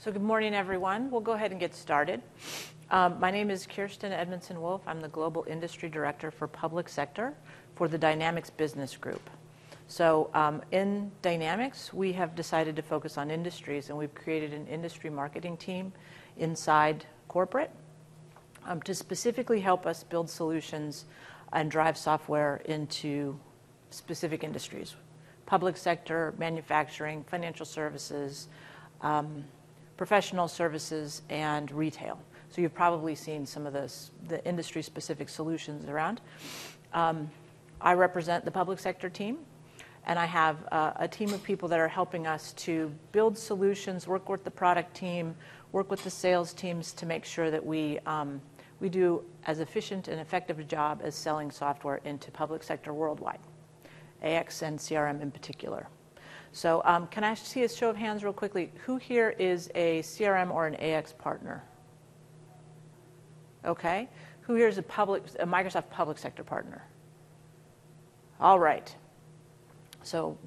So good morning, everyone. We'll go ahead and get started. My name is Kirsten Edmondson-Wolf. I'm the Global Industry Director for Public Sector for the Dynamics Business Group. So in Dynamics, we have decided to focus on industries, and we've created an industry marketing team inside corporate to specifically help us build solutions and drive software into specific industries: public sector, manufacturing, financial services, professional services, and retail. So you've probably seen some of the industry-specific solutions around. I represent the public sector team, and I have a team of people that are helping us to build solutions, work with the product team, work with the sales teams to make sure that we do as efficient and effective a job as selling software into public sector worldwide, AX and CRM in particular. So can I see a show of hands real quickly? Who here is a CRM or an AX partner? Okay. Who here is a Microsoft public sector partner? All right. So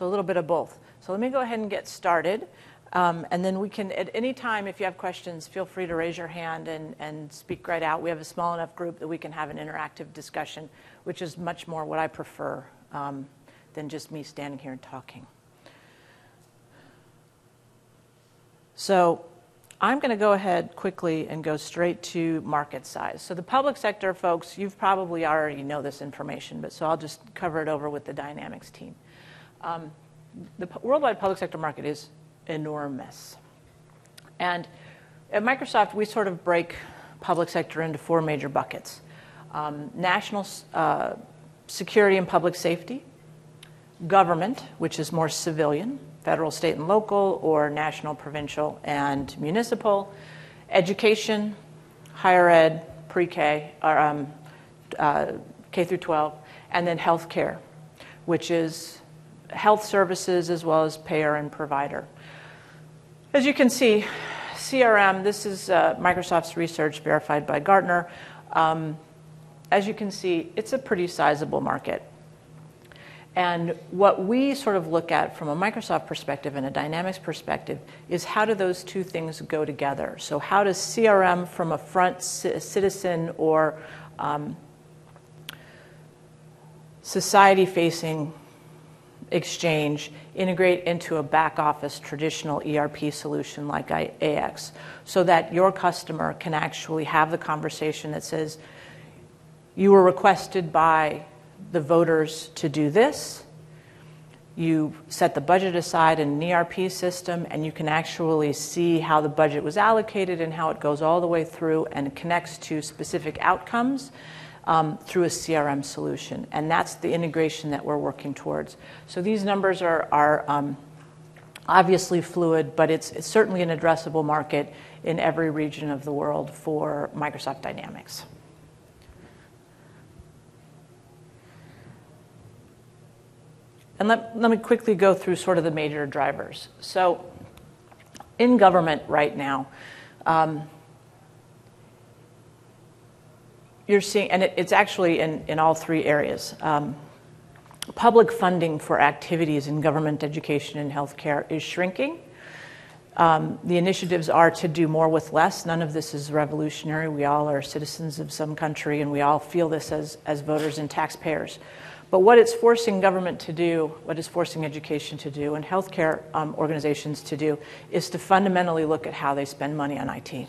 a little bit of both. So let me go ahead and get started. And then we can, at any time, if you have questions, feel free to raise your hand and speak right out. We have a small enough group that we can have an interactive discussion, which is much more what I prefer than just me standing here and talking. So I'm going to go ahead quickly and go straight to market size. So the public sector, folks, you've probably already know this information, but so I'll just cover it over with the Dynamics team. The worldwide public sector market is enormous. And at Microsoft, we sort of break public sector into four major buckets: national security and public safety, government, which is more civilian, federal, state, and local, or national, provincial, and municipal, education, higher ed, pre-K, or K through 12, and then healthcare, which is health services as well as payer and provider. As you can see, CRM, this is Microsoft's research verified by Gartner. As you can see, it's a pretty sizable market. And what we sort of look at from a Microsoft perspective and a Dynamics perspective is how do those two things go together? So how does CRM from a front citizen or society-facing exchange integrate into a back office traditional ERP solution like AX, so that your customer can actually have the conversation that says, you were requested by the voters to do this, you set the budget aside in an ERP system, and you can actually see how the budget was allocated and how it goes all the way through and connects to specific outcomes through a CRM solution. And that's the integration that we're working towards. So these numbers are obviously fluid, but it's certainly an addressable market in every region of the world for Microsoft Dynamics. And let me quickly go through sort of the major drivers. So in government right now, you're seeing, and it's actually in all three areas, public funding for activities in government, education, and healthcare is shrinking. The initiatives are to do more with less. None of this is revolutionary. We all are citizens of some country, and we all feel this as voters and taxpayers. But what it's forcing government to do, what it's forcing education to do, and healthcare organizations to do, is to fundamentally look at how they spend money on IT.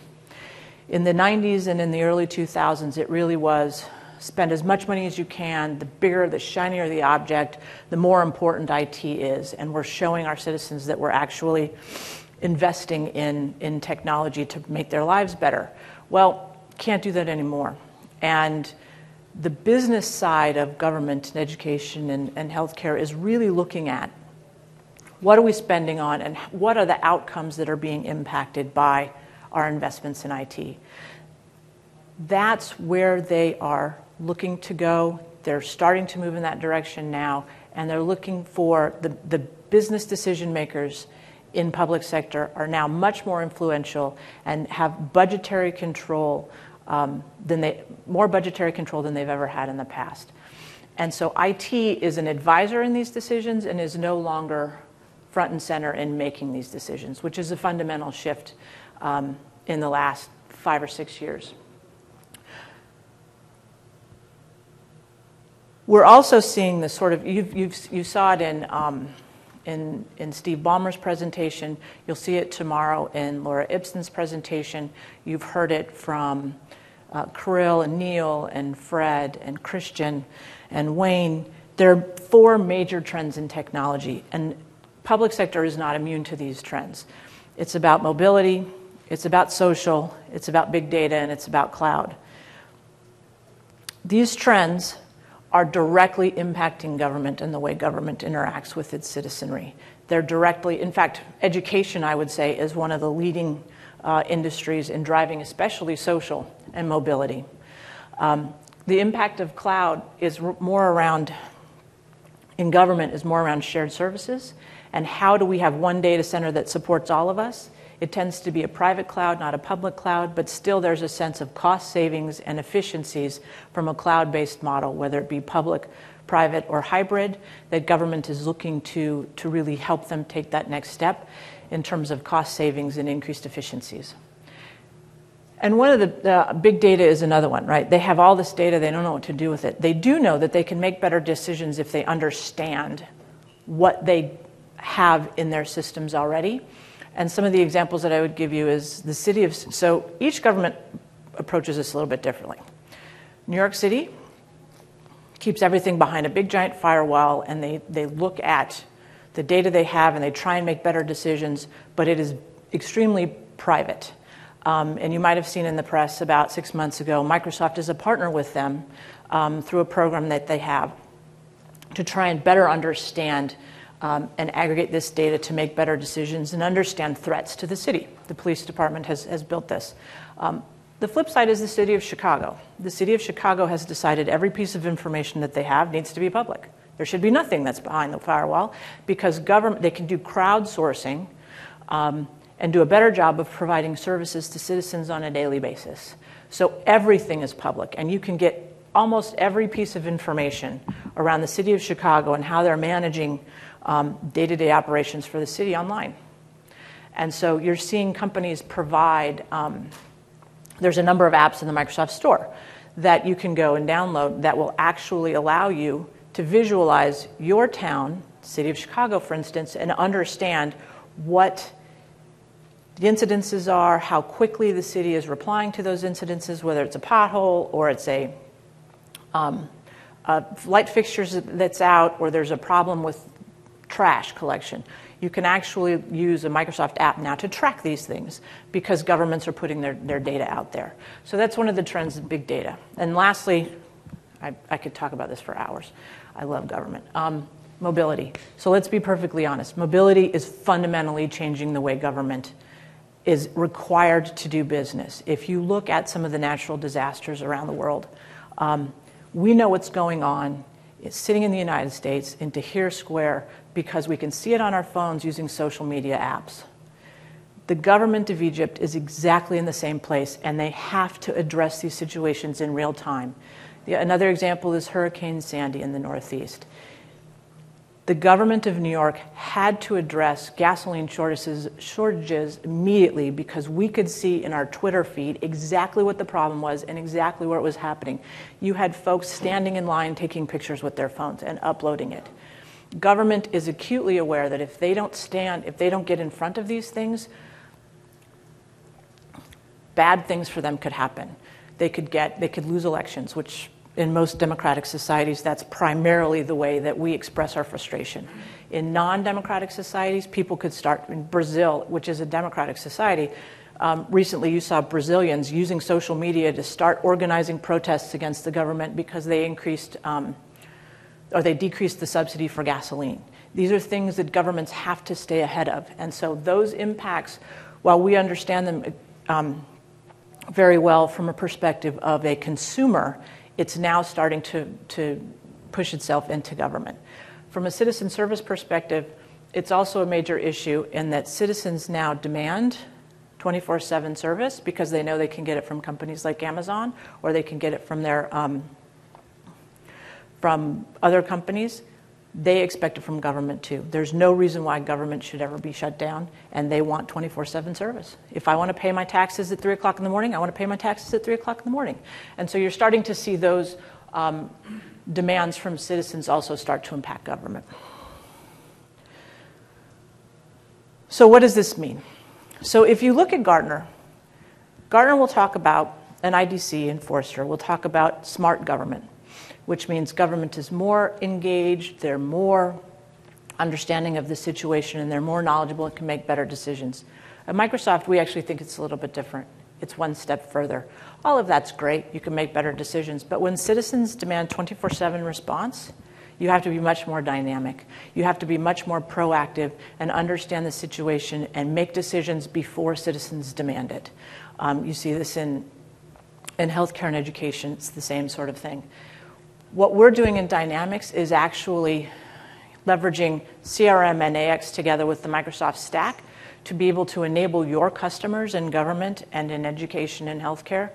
In the 90s and in the early 2000s, it really was spend as much money as you can. The bigger, the shinier the object, the more important IT is. And we're showing our citizens that we're actually investing in technology to make their lives better. Well, can't do that anymore. And the business side of government and education and healthcare is really looking at what are we spending on and what are the outcomes that are being impacted by our investments in IT. That's where they are looking to go. They're starting to move in that direction now, and they're looking for the business decision makers in public sector are now much more influential and have budgetary control more budgetary control than they've ever had in the past. And so IT is an advisor in these decisions and is no longer front and center in making these decisions, which is a fundamental shift in the last 5 or 6 years. We're also seeing this sort of, you saw it in Steve Ballmer's presentation. You'll see it tomorrow in Laura Ibsen's presentation. You've heard it from Kirill and Neil and Fred and Christian and Wayne. There are 4 major trends in technology, and public sector is not immune to these trends. It's about mobility, it's about social, it's about big data, and it's about cloud. These trends are directly impacting government and the way government interacts with its citizenry. They're directly, in fact, education, I would say, is one of the leading industries in driving especially social and mobility. The impact of cloud is more around, in government, is more around shared services and how do we have one data center that supports all of us. It tends to be a private cloud, not a public cloud, but still there's a sense of cost savings and efficiencies from a cloud-based model, whether it be public, private, or hybrid, that government is looking to really help them take that next step in terms of cost savings and increased efficiencies. And one of the big data is another one, right? They have all this data, they don't know what to do with it. They do know that they can make better decisions if they understand what they have in their systems already. And some of the examples that I would give you is the city of, so each government approaches this a little bit differently. New York City keeps everything behind a big giant firewall, and they look at the data they have and they try and make better decisions, but it is extremely private. And you might have seen in the press about 6 months ago, Microsoft is a partner with them through a program that they have to try and better understand and aggregate this data to make better decisions and understand threats to the city. The police department has built this. The flip side is the city of Chicago. The city of Chicago has decided every piece of information that they have needs to be public. There should be nothing that's behind the firewall because they can do crowdsourcing and do a better job of providing services to citizens on a daily basis. So everything is public, and you can get almost every piece of information around the city of Chicago and how they're managing day-to-day operations for the city online. And so you're seeing companies provide, there's a number of apps in the Microsoft Store that you can go and download that will actually allow you to visualize your town, city of Chicago, for instance, and understand what the incidences are, how quickly the city is replying to those incidences, whether it's a pothole or it's a light fixtures that's out, or there's a problem with trash collection. You can actually use a Microsoft app now to track these things because governments are putting their data out there. So that's one of the trends in big data. And lastly, I could talk about this for hours. I love government. Mobility. So let's be perfectly honest. Mobility is fundamentally changing the way government is required to do business. If you look at some of the natural disasters around the world, we know what's going on. It's sitting in the United States in Tahrir Square because we can see it on our phones using social media apps. The government of Egypt is exactly in the same place, and they have to address these situations in real time. Another example is Hurricane Sandy in the Northeast. The government of New York had to address gasoline shortages immediately because we could see in our Twitter feed exactly what the problem was and exactly where it was happening. You had folks standing in line taking pictures with their phones and uploading it. Government is acutely aware that if they don't get in front of these things, bad things for them could happen. They could lose elections, which in most democratic societies, that's primarily the way that we express our frustration. In non-democratic societies, people could start, in Brazil, which is a democratic society, recently you saw Brazilians using social media to start organizing protests against the government because they decreased the subsidy for gasoline. These are things that governments have to stay ahead of. And so those impacts, while we understand them very well from a perspective of a consumer, it's now starting to push itself into government. From a citizen service perspective, it's also a major issue in that citizens now demand 24/7 service because they know they can get it from companies like Amazon, or they can get it from from other companies. They expect it from government too. There's no reason why government should ever be shut down, and they want 24/7 service. If I want to pay my taxes at 3 o'clock in the morning, I want to pay my taxes at 3 o'clock in the morning. And so you're starting to see those demands from citizens also start to impact government. So what does this mean? So if you look at Gartner will talk about, and IDC and Forrester will talk about smart government, which means government is more engaged, they're more understanding of the situation, and they're more knowledgeable and can make better decisions. At Microsoft, we actually think it's a little bit different. It's one step further. All of that's great. You can make better decisions. But when citizens demand 24/7 response, you have to be much more dynamic. You have to be much more proactive and understand the situation and make decisions before citizens demand it. You see this in healthcare and education. It's the same sort of thing. What we're doing in Dynamics is actually leveraging CRM and AX together with the Microsoft stack to be able to enable your customers in government and in education and healthcare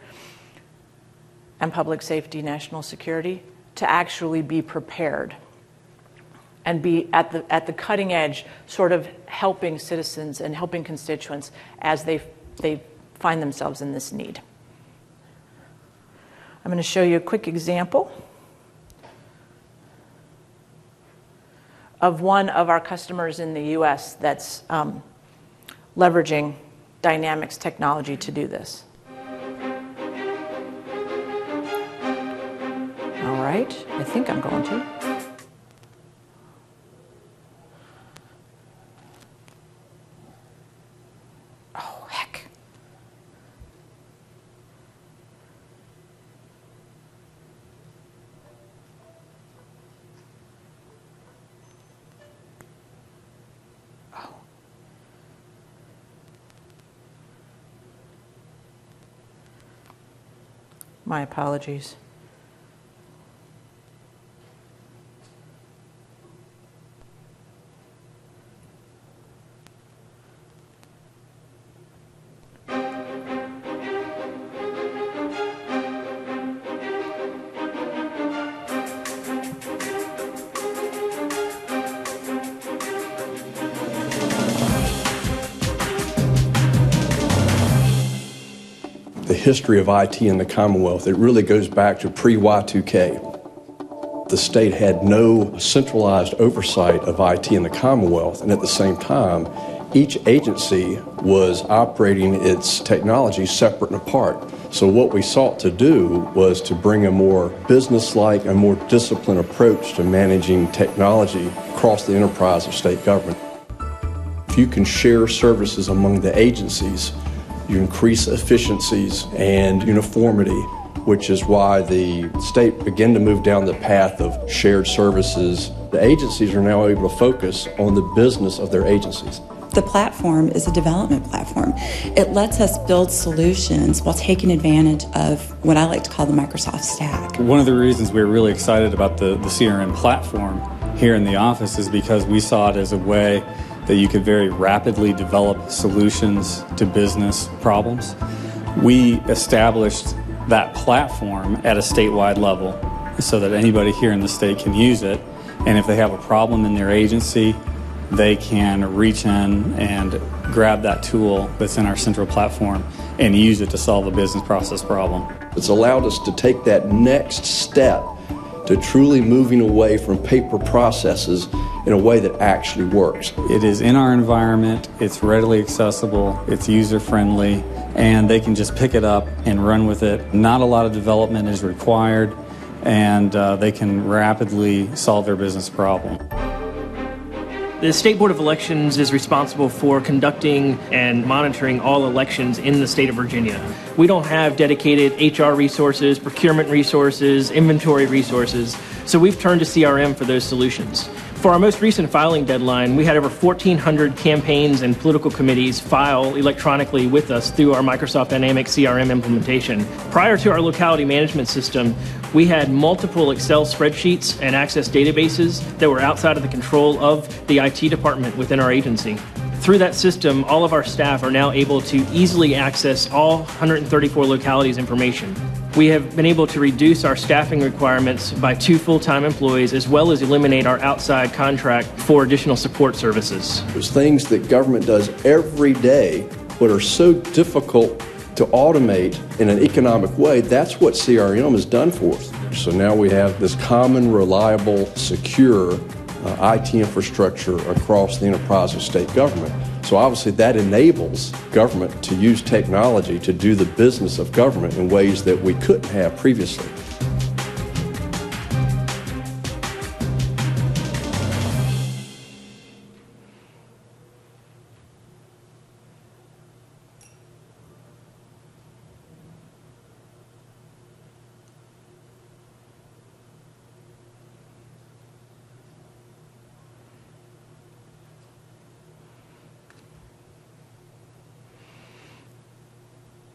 and public safety, national security, to actually be prepared and be at the cutting edge, sort of helping citizens and helping constituents as they find themselves in this need. I'm going to show you a quick example of one of our customers in the US that's leveraging Dynamics technology to do this. All right, I think I'm going to. Oh, heck. My apologies. The history of IT in the Commonwealth, it really goes back to pre-Y2K. The state had no centralized oversight of IT in the Commonwealth, and at the same time, each agency was operating its technology separate and apart. So what we sought to do was to bring a more business-like and more disciplined approach to managing technology across the enterprise of state government. If you can share services among the agencies, you increase efficiencies and uniformity, which is why the state began to move down the path of shared services. The agencies are now able to focus on the business of their agencies. The platform is a development platform. It lets us build solutions while taking advantage of what I like to call the Microsoft stack. One of the reasons we're really excited about the CRM platform here in the office is because we saw it as a way that you could very rapidly develop solutions to business problems. We established that platform at a statewide level so that anybody here in the state can use it, and if they have a problem in their agency, they can reach in and grab that tool that's in our central platform and use it to solve a business process problem. It's allowed us to take that next step to truly moving away from paper processes in a way that actually works. It is in our environment, it's readily accessible, it's user-friendly, and they can just pick it up and run with it. Not a lot of development is required, and they can rapidly solve their business problem. The State Board of Elections is responsible for conducting and monitoring all elections in the state of Virginia. We don't have dedicated HR resources, procurement resources, inventory resources, so we've turned to CRM for those solutions. For our most recent filing deadline, we had over 1,400 campaigns and political committees file electronically with us through our Microsoft Dynamics CRM implementation. Prior to our locality management system, we had multiple Excel spreadsheets and Access databases that were outside of the control of the IT department within our agency. Through that system, all of our staff are now able to easily access all 134 localities' information. We have been able to reduce our staffing requirements by 2 full-time employees, as well as eliminate our outside contract for additional support services. There's things that government does every day but are so difficult to automate in an economic way. That's what CRM has done for us. So now we have this common, reliable, secure IT infrastructure across the enterprise of state government. So obviously that enables government to use technology to do the business of government in ways that we couldn't have previously.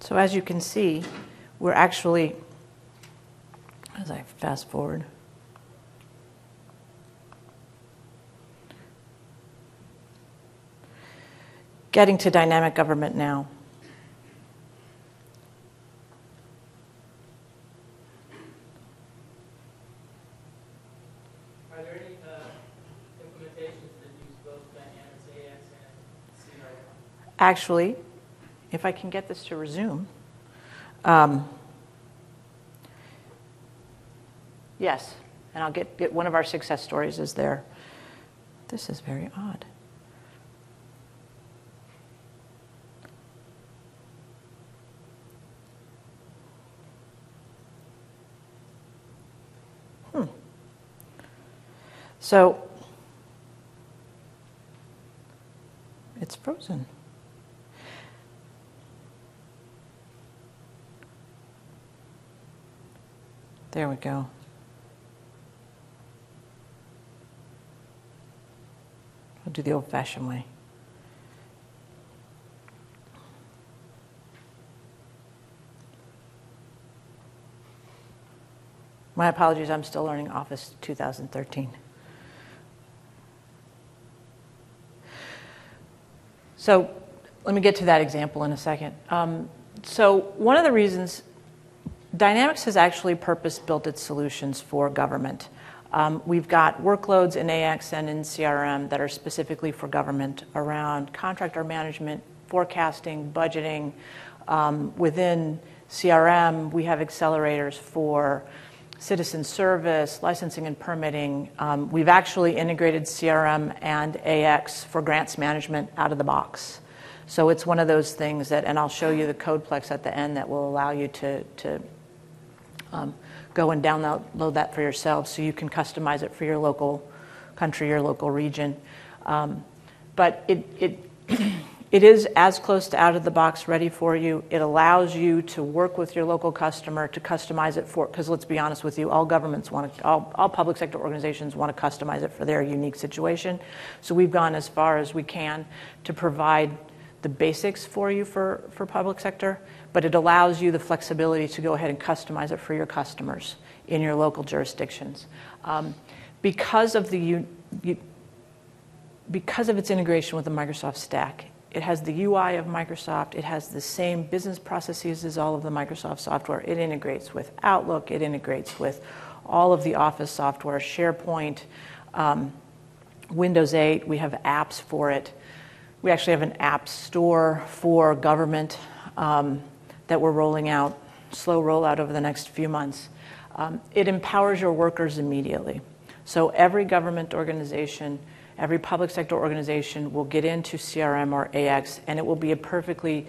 So as you can see, we're actually, as I fast forward, getting to dynamic government now. Are there any implementations that use both Dynamics AX and CRM? Actually, if I can get this to resume. Yes, and I'll get one of our success stories is there. This is very odd. So it's frozen. There we go. I'll do the old-fashioned way. My apologies, I'm still learning Office 2013. So let me get to that example in a second. So one of the reasons Dynamics has actually purpose-built its solutions for government. We've got workloads in AX and in CRM that are specifically for government around contractor management, forecasting, budgeting. Within CRM, we have accelerators for citizen service, licensing and permitting. We've actually integrated CRM and AX for grants management out of the box. So it's one of those things that, and I'll show you the Codeplex at the end that will allow you to go and download that for yourself so you can customize it for your local country, your local region. But it is as close to out of the box ready for you. It allows you to work with your local customer to customize it for, because let's be honest with you, all governments want to, all public sector organizations want to customize it for their unique situation. So we've gone as far as we can to provide the basics for you for public sector, but it allows you the flexibility to go ahead and customize it for your customers in your local jurisdictions. Because of its integration with the Microsoft stack, it has the UI of Microsoft, it has the same business processes as all of the Microsoft software, it integrates with Outlook, it integrates with all of the Office software, SharePoint, Windows 8, we have apps for it. We actually have an app store for government that we're rolling out, slow rollout over the next few months. It empowers your workers immediately. So every government organization, every public sector organization will get into CRM or AX, and it will be a perfectly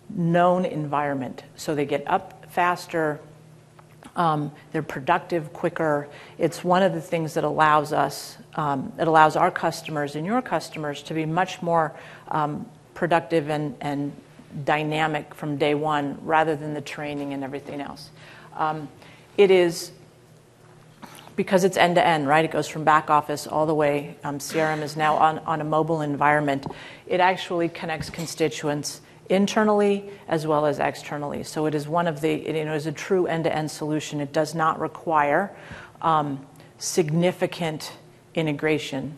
known environment. So they get up faster, they're productive quicker. It's one of the things that allows us, it allows our customers and your customers to be much more productive and dynamic from day one rather than the training and everything else. It is, because it's end-to-end, right? It goes from back office all the way. CRM is now on a mobile environment. It actually connects constituents internally as well as externally. So it is one of the, it is a true end-to-end solution. It does not require significant integration.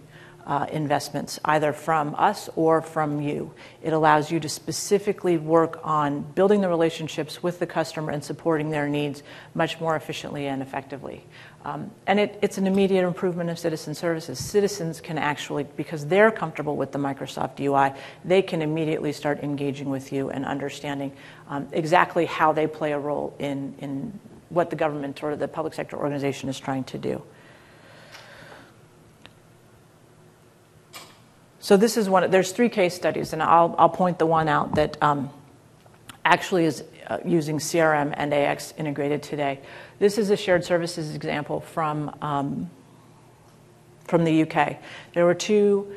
investments, either from us or from you. It allows you to specifically work on building the relationships with the customer and supporting their needs much more efficiently and effectively. And it's an immediate improvement of citizen services. Citizens can actually, because they're comfortable with the Microsoft UI, they can immediately start engaging with you and understanding exactly how they play a role in what the government or the public sector organization is trying to do. So this is there's 3 case studies, and I'll point the one out that actually is using CRM and AX integrated today. This is a shared services example from the UK. There were 2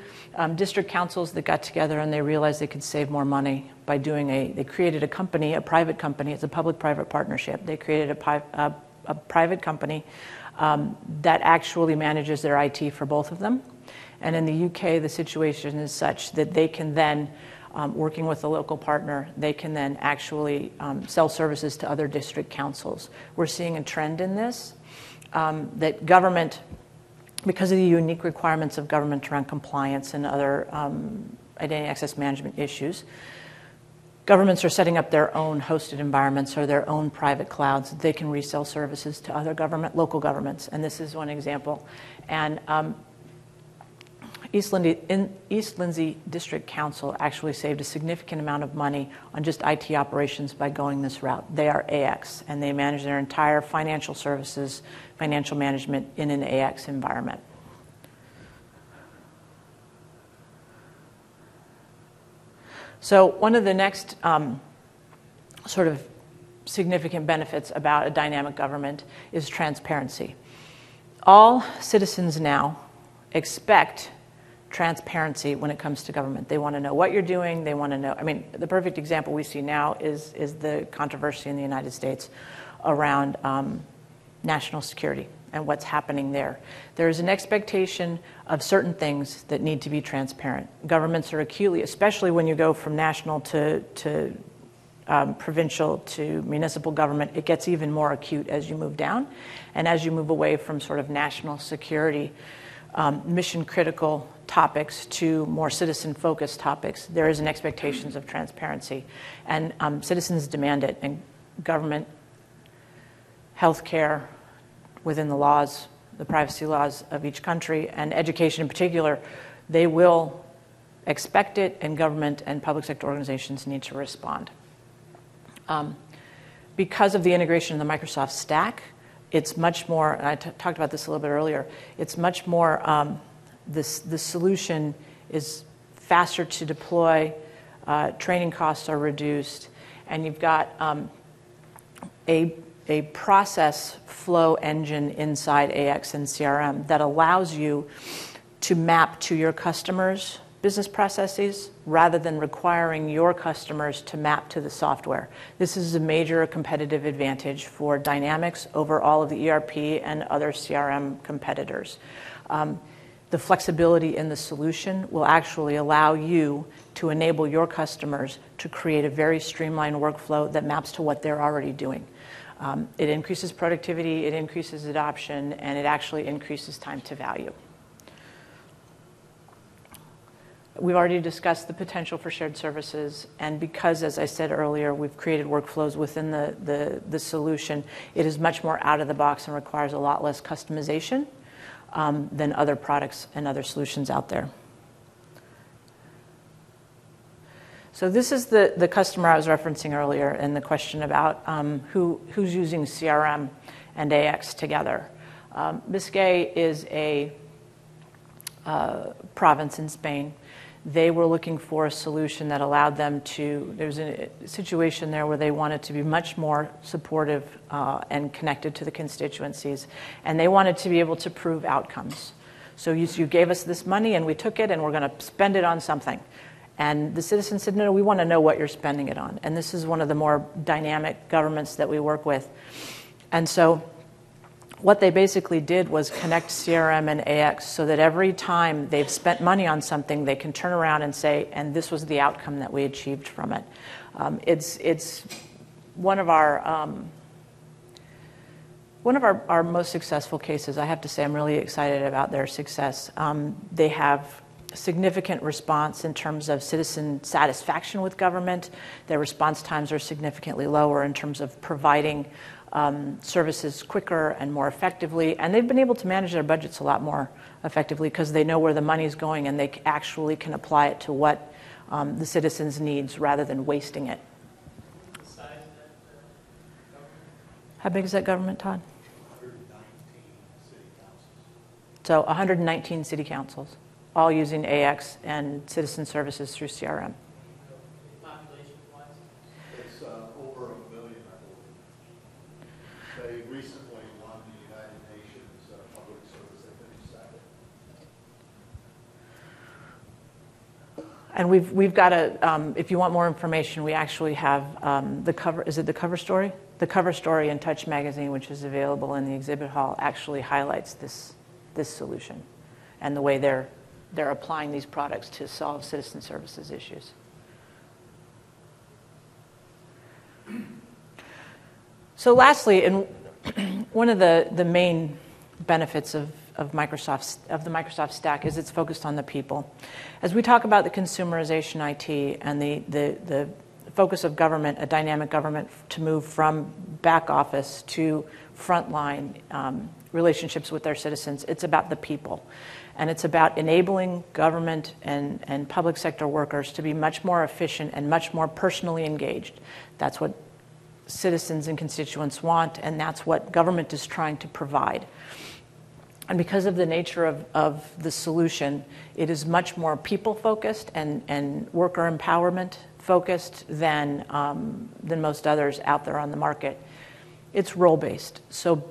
district councils that got together and they realized they could save more money by they created a company, a private company. It's a public-private partnership. They created a private company that actually manages their IT for both of them. And in the UK, the situation is such that they can then, working with a local partner, they can then actually sell services to other district councils. We're seeing a trend in this, that government, because of the unique requirements of government around compliance and other identity access management issues, governments are setting up their own hosted environments or their own private clouds. They can resell services to other local governments, and this is one example. And East Lindsey District Council actually saved a significant amount of money on just IT operations by going this route. They are AX, and they manage their entire financial services, financial management in an AX environment. So one of the next sort of significant benefits about a dynamic government is transparency. All citizens now expect transparency when it comes to government. They want to know what you're doing. They want to know. I mean, the perfect example we see now is the controversy in the United States around national security and what's happening there. There is an expectation of certain things that need to be transparent. Governments are acutely, especially when you go from national to provincial to municipal government, it gets even more acute as you move down. And as you move away from sort of national security, mission-critical topics to more citizen-focused topics, there is an expectation of transparency. And citizens demand it. And government, healthcare, within the laws, the privacy laws of each country, and education in particular, they will expect it, and government and public sector organizations need to respond. Because of the integration of the Microsoft stack, it's much more, and I talked about this a little bit earlier, it's much more, the solution is faster to deploy, training costs are reduced, and you've got a process flow engine inside AX and CRM that allows you to map to your customers' business processes rather than requiring your customers to map to the software. This is a major competitive advantage for Dynamics over all of the ERP and other CRM competitors. The flexibility in the solution will actually allow you to enable your customers to create a very streamlined workflow that maps to what they're already doing. It increases productivity, it increases adoption, and it actually increases time to value. We've already discussed the potential for shared services, and because, as I said earlier, we've created workflows within the solution, it is much more out of the box and requires a lot less customization than other products and other solutions out there. So this is the customer I was referencing earlier and the question about who's using CRM and AX together. Biscay is a province in Spain. They were looking for a solution that allowed them to, there was a situation there where they wanted to be much more supportive and connected to the constituencies, and they wanted to be able to prove outcomes. So you gave us this money and we took it and we're going to spend it on something. And the citizens said, no, we want to know what you're spending it on. And this is one of the more dynamic governments that we work with. And so what they basically did was connect CRM and AX so that every time they've spent money on something, they can turn around and say, and this was the outcome that we achieved from it. It's one of our One of our most successful cases, I have to say I'm really excited about their success. They have significant response in terms of citizen satisfaction with government. Their response times are significantly lower in terms of providing services quicker and more effectively. And they've been able to manage their budgets a lot more effectively because they know where the money is going and they actually can apply it to what the citizens' needs rather than wasting it. How big is that government, Todd? 119 city councils. So 119 city councils, all using AX and citizen services through CRM. Population-wise? It's over 1 million, I believe. They recently won the United Nations Public Service. They finished second. And we've got a, if you want more information, we actually have the cover, is it the cover story? The cover story in Touch Magazine, which is available in the exhibit hall, actually highlights this solution and the way they're applying these products to solve citizen services issues. So lastly, and one of the main benefits of the Microsoft stack is it's focused on the people. As we talk about the consumerization IT and the focus of government, a dynamic government, to move from back office to frontline relationships with their citizens, it's about the people. And it's about enabling government and public sector workers to be much more efficient and much more personally engaged. That's what citizens and constituents want, and that's what government is trying to provide. And because of the nature of the solution, it is much more people-focused and worker empowerment focused than most others out there on the market. It's role-based. So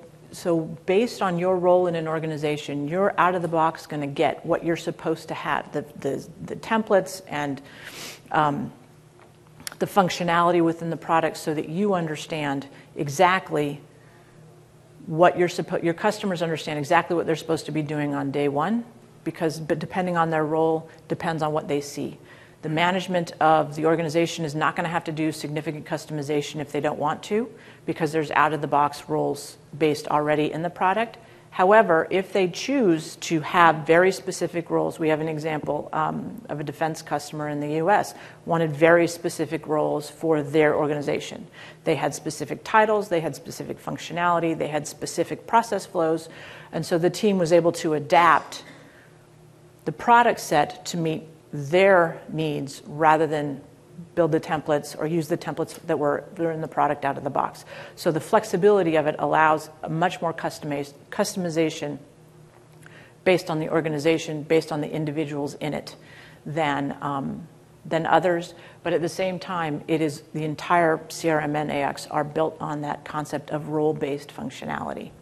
based on your role in an organization, you're out of the box going to get what you're supposed to have, the templates and the functionality within the product so that you understand exactly what your customers understand exactly what they're supposed to be doing on day one, but depending on their role, depends on what they see. The management of the organization is not going to have to do significant customization if they don't want to, because there's out-of-the-box roles based already in the product. However, if they choose to have very specific roles, we have an example of a defense customer in the US, wanted very specific roles for their organization. They had specific titles, they had specific functionality, they had specific process flows, and so the team was able to adapt the product set to meet their needs rather than build the templates or use the templates that were in the product out of the box. So the flexibility of it allows a much more customization based on the organization, based on the individuals in it than others. But at the same time, it is the entire CRM and AX are built on that concept of role-based functionality.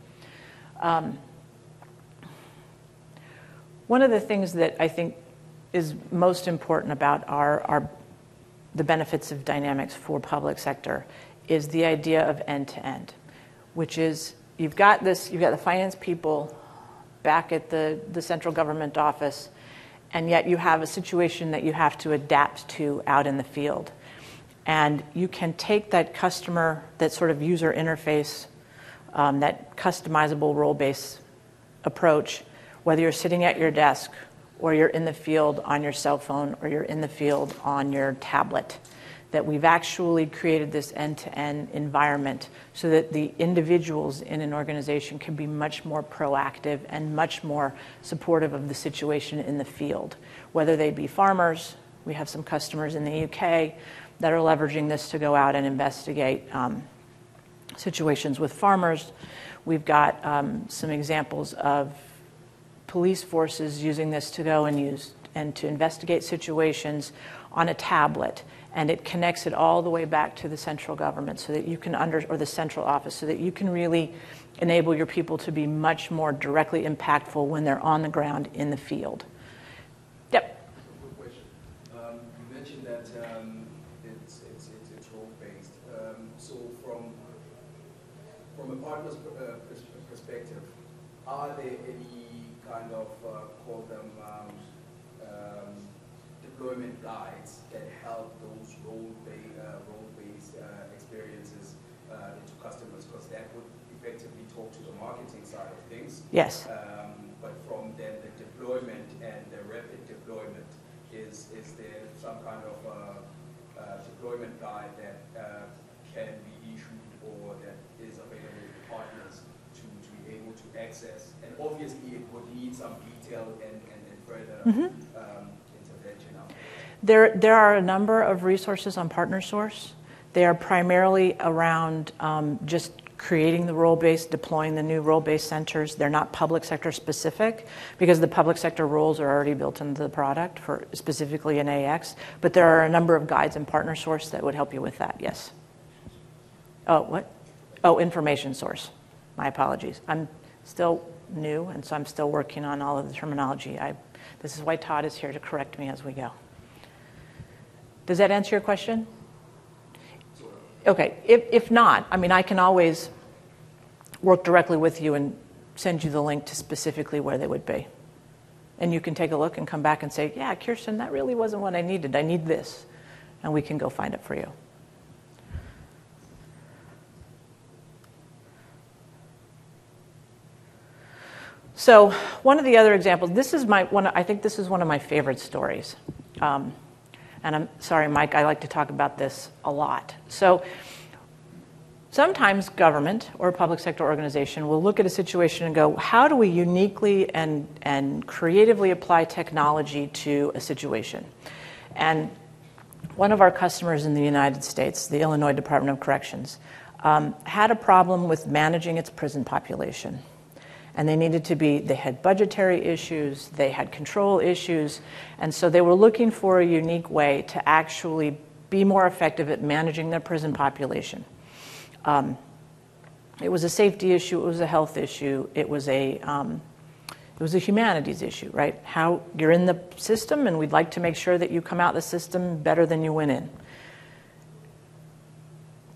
One of the things that I think is most important about the benefits of Dynamics for public sector is the idea of end-to-end, which is you've got the finance people back at the central government office, and yet you have a situation that you have to adapt to out in the field. And you can take that customer, that sort of user interface, that customizable role-based approach, whether you're sitting at your desk or you're in the field on your cell phone, or you're in the field on your tablet, that we've actually created this end-to-end environment so that the individuals in an organization can be much more proactive and much more supportive of the situation in the field. Whether they be farmers, we have some customers in the UK that are leveraging this to go out and investigate situations with farmers. We've got some examples of police forces using this to go and to investigate situations on a tablet, and it connects it all the way back to the central government so that you can or the central office, so that you can really enable your people to be much more directly impactful when they're on the ground in the field. Yep. Quick question. You mentioned that it's role-based. So from a partner's perspective, are there any kind of call them deployment guides that help those role-based experiences into customers? Because that would effectively talk to the marketing side of things. Yes. But from then the deployment and the rapid deployment, is there some kind of deployment guide that can be issued or that is available to partners to be able to access? And obviously it would need some detail and further intervention. There are a number of resources on PartnerSource. They are primarily around just creating the role-based, deploying the new role-based centers. They're not public sector specific because the public sector roles are already built into the product for specifically in AX. But there are a number of guides in PartnerSource that would help you with that, yes. Oh, what? Oh, information source. My apologies. I'm still new, and so I'm still working on all of the terminology. This is why Todd is here to correct me as we go. Does that answer your question? Okay, if not, I mean, I can always work directly with you and send you the link to specifically where they would be. And you can take a look and come back and say, yeah, Kirsten, that really wasn't what I needed. I need this. And we can go find it for you. So one of the other examples, I think this is one of my favorite stories. And I'm sorry, Mike, I like to talk about this a lot. So sometimes government or a public sector organization will look at a situation and go, how do we uniquely and creatively apply technology to a situation? And one of our customers in the United States, the Illinois Department of Corrections, had a problem with managing its prison population. And they had budgetary issues, they had control issues, and so they were looking for a unique way to actually be more effective at managing their prison population. It was a safety issue, it was a health issue, it was a humanities issue, right? How you're in the system and we'd like to make sure that you come out the system better than you went in.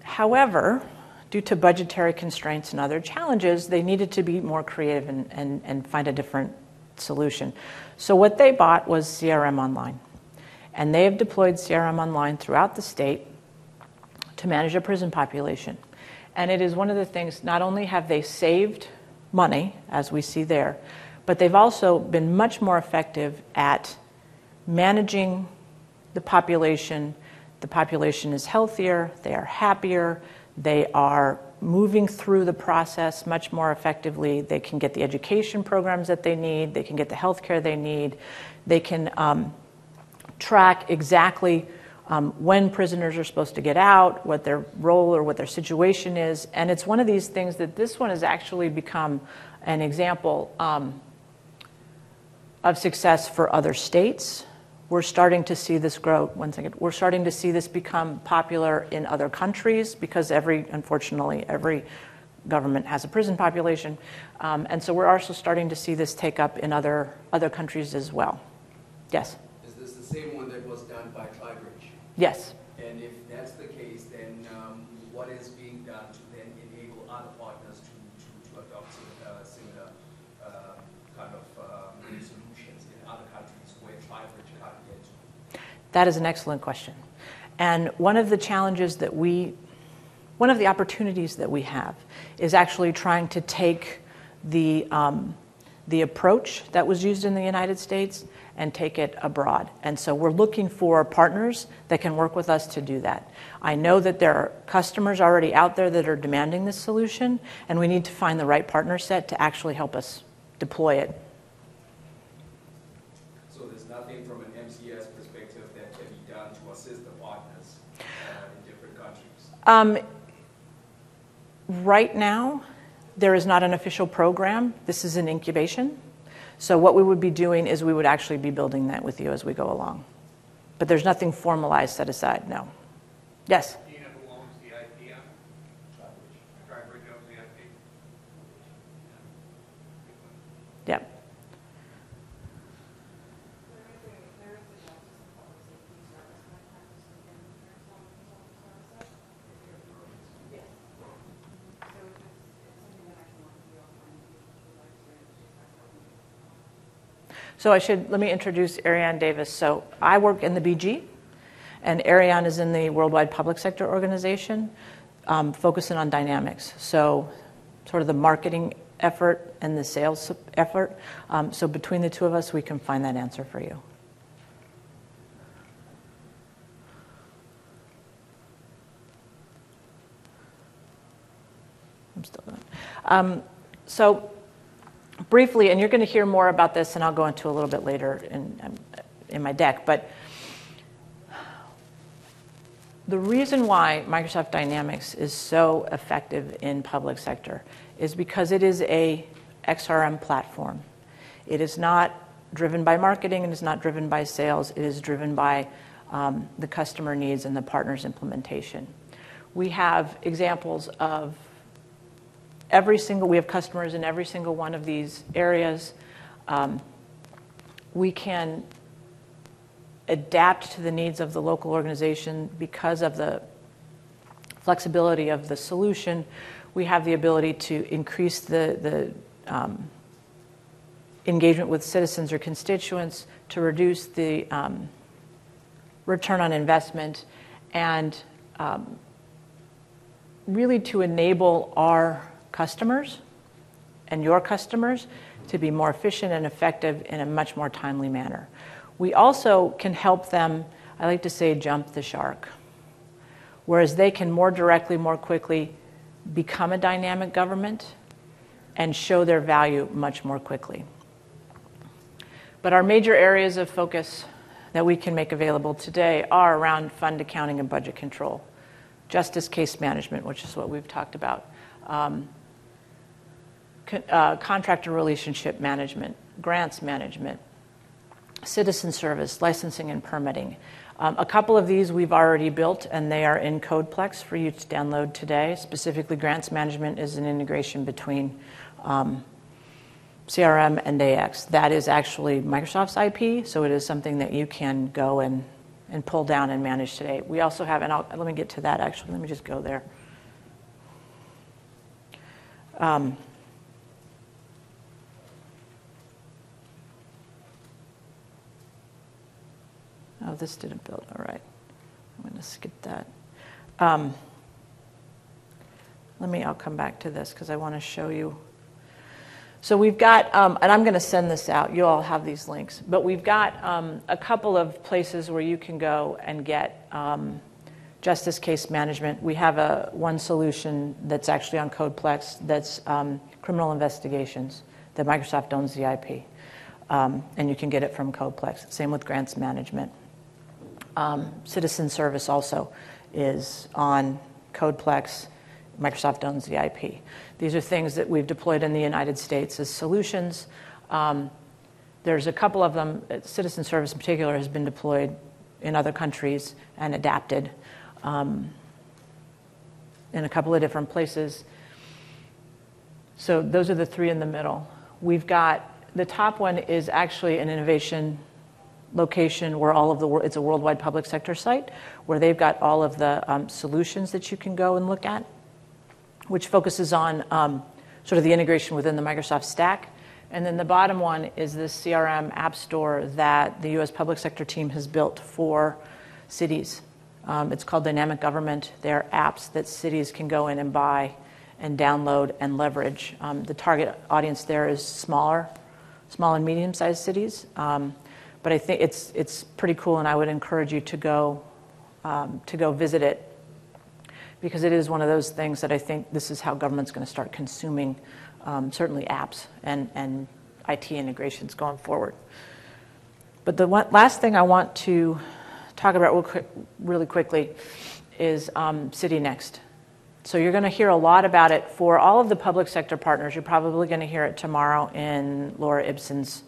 However, due to budgetary constraints and other challenges, they needed to be more creative and find a different solution. So what they bought was CRM Online. And they have deployed CRM Online throughout the state to manage a prison population. And it is one of the things, not only have they saved money, as we see there, but they've also been much more effective at managing the population. The population is healthier, they are happier, they are moving through the process much more effectively. They can get the education programs that they need. They can get the health care they need. They can track exactly when prisoners are supposed to get out, what their role or what their situation is. And it's one of these things that this one has actually become an example of success for other states. We're starting to see this grow. One second. We're starting to see this become popular in other countries because unfortunately, every government has a prison population. And so we're also starting to see this take up in other countries as well. Yes? Is this the same one that was done by Tribridge? Yes. And if that's the case, then what is being done to then enable other partners to adopt similar kind of solutions in other countries where Tribridge can't get to? That is an excellent question. And one of the opportunities that we have is actually trying to take the approach that was used in the United States and take it abroad. And so we're looking for partners that can work with us to do that. I know that there are customers already out there that are demanding this solution, and we need to find the right partner set to actually help us deploy it. So there's nothing from an MCS perspective that can be done to assist the partners in different countries? Right now, there is not an official program. This is an incubation. So what we would be doing is we would actually be building that with you as we go along. But there's nothing formalized set aside, no. Yes? Do you know who owns the IP on it? Tribridge owns the IP? Yep. So let me introduce Ariane Davis. So I work in the BG, and Ariane is in the Worldwide Public Sector Organization, focusing on dynamics. So sort of the marketing effort and the sales effort. So between the two of us, we can find that answer for you. I'm still going. So briefly, and you're going to hear more about this, and I'll go into a little bit later in my deck, but the reason why Microsoft Dynamics is so effective in public sector is because it is a XRM platform. It is not driven by marketing, it is not driven by sales, it is driven by the customer needs and the partner's implementation. We have examples of we have customers in every single one of these areas. We can adapt to the needs of the local organization because of the flexibility of the solution. We have the ability to increase the engagement with citizens or constituents, to reduce the return on investment, and really to enable our customers and your customers to be more efficient and effective in a much more timely manner. We also can help them, I like to say, jump the shark, whereas they can more directly, more quickly become a dynamic government and show their value much more quickly. But our major areas of focus that we can make available today are around fund accounting and budget control, justice case management, which is what we've talked about, contractor relationship management, grants management, citizen service, licensing and permitting. A couple of these we've already built, and they are in CodePlex for you to download today. Specifically, grants management is an integration between CRM and AX. That is actually Microsoft's IP, so it is something that you can go and pull down and manage today. We also have, and let me get to that actually, let me just go there. Oh, this didn't build. All right. I'm going to skip that. I'll come back to this because I want to show you. So we've got, and I'm going to send this out. You all have these links. But we've got a couple of places where you can go and get justice case management. We have one solution that's actually on CodePlex that's criminal investigations, that Microsoft owns the IP. And you can get it from CodePlex. Same with grants management. Citizen service also is on CodePlex. Microsoft owns the IP. These are things that we've deployed in the United States as solutions. There's a couple of them. Citizen service in particular has been deployed in other countries and adapted in a couple of different places. So those are the three in the middle. We've got, the top one is actually an innovation location where all of the it's a worldwide public sector site where they've got all of the solutions that you can go and look at, which focuses on sort of the integration within the Microsoft stack. And then the bottom one is this CRM app store that the U.S. public sector team has built for cities. It's called Dynamic Government. They're apps that cities can go in and buy and download and leverage. The target audience there is small and medium-sized cities. But I think it's pretty cool, and I would encourage you to go visit it, because it is one of those things that I think this is how government's going to start consuming certainly apps and IT integrations going forward. But the last thing I want to talk about really quickly is CityNext. So you're going to hear a lot about it for all of the public sector partners. You're probably going to hear it tomorrow in Laura Ibsen's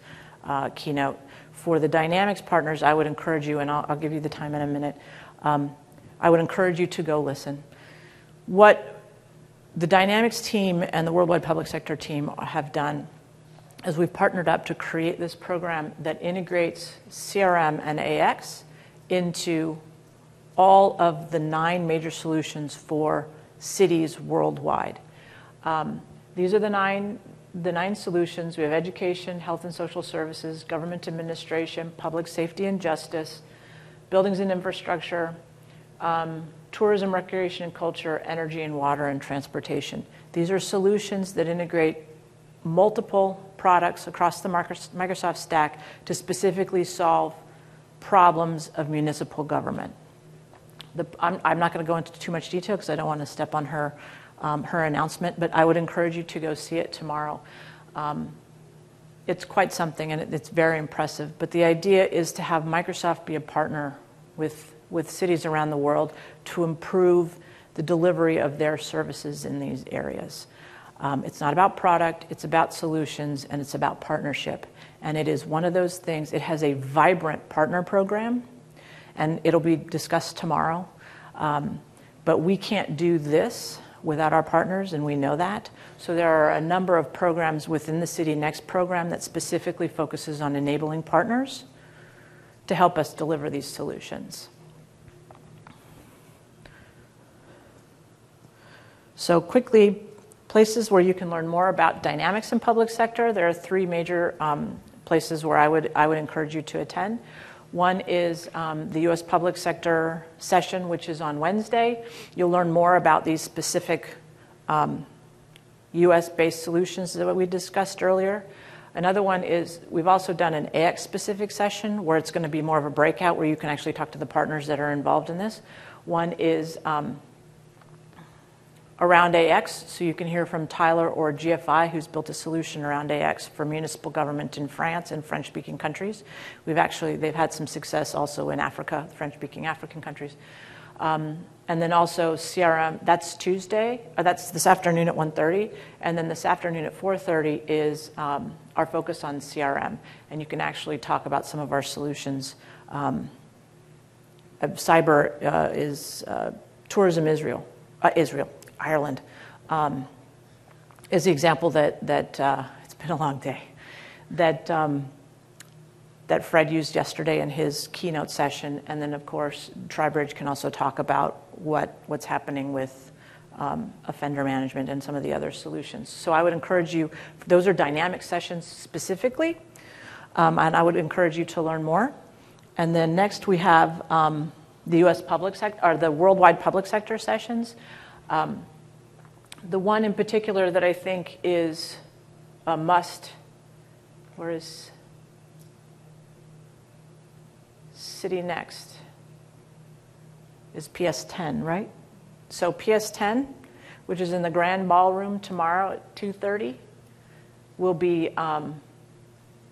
keynote. For the Dynamics partners, I would encourage you, and I'll give you the time in a minute, I would encourage you to go listen. What the Dynamics team and the Worldwide Public Sector team have done is we've partnered up to create this program that integrates CRM and AX into all of the 9 major solutions for cities worldwide. These are the nine solutions. We have education, health and social services, government administration, public safety and justice, buildings and infrastructure, tourism, recreation and culture, energy and water, and transportation. These are solutions that integrate multiple products across the Microsoft stack to specifically solve problems of municipal government. I'm not going to go into too much detail because I don't want to step on her announcement, but I would encourage you to go see it tomorrow. It's quite something, and it's very impressive. But the idea is to have Microsoft be a partner with cities around the world to improve the delivery of their services in these areas. It's not about product, it's about solutions, and it's about partnership. And it is one of those things. It has a vibrant partner program, and it'll be discussed tomorrow. But we can't do this without our partners, and we know that. So there are a number of programs within the City Next program that specifically focuses on enabling partners to help us deliver these solutions. So quickly, places where you can learn more about dynamics in public sector. There are three major places where I would encourage you to attend. One is the U.S. Public Sector session, which is on Wednesday. You'll learn more about these specific U.S.-based solutions that we discussed earlier. Another one is we've also done an AX-specific session where it's going to be more of a breakout where you can actually talk to the partners that are involved in this. One is around AX, so you can hear from Tyler or GFI, who's built a solution around AX for municipal government in France and French-speaking countries. They've had some success also in Africa, French-speaking African countries. And then also CRM, that's Tuesday, that's this afternoon at 1:30, and then this afternoon at 4:30 is our focus on CRM, and you can actually talk about some of our solutions. Cyber is Tourism Ireland is the example that it's been a long day, that Fred used yesterday in his keynote session. And then, of course, TriBridge can also talk about what's happening with offender management and some of the other solutions. So I would encourage you, those are dynamic sessions specifically, and I would encourage you to learn more. And then next we have the U.S. public sector, or the worldwide public sector sessions. The one in particular that I think is a must, where is City Next, is PS10, right? So PS10, which is in the Grand Ballroom tomorrow at 2:30, will be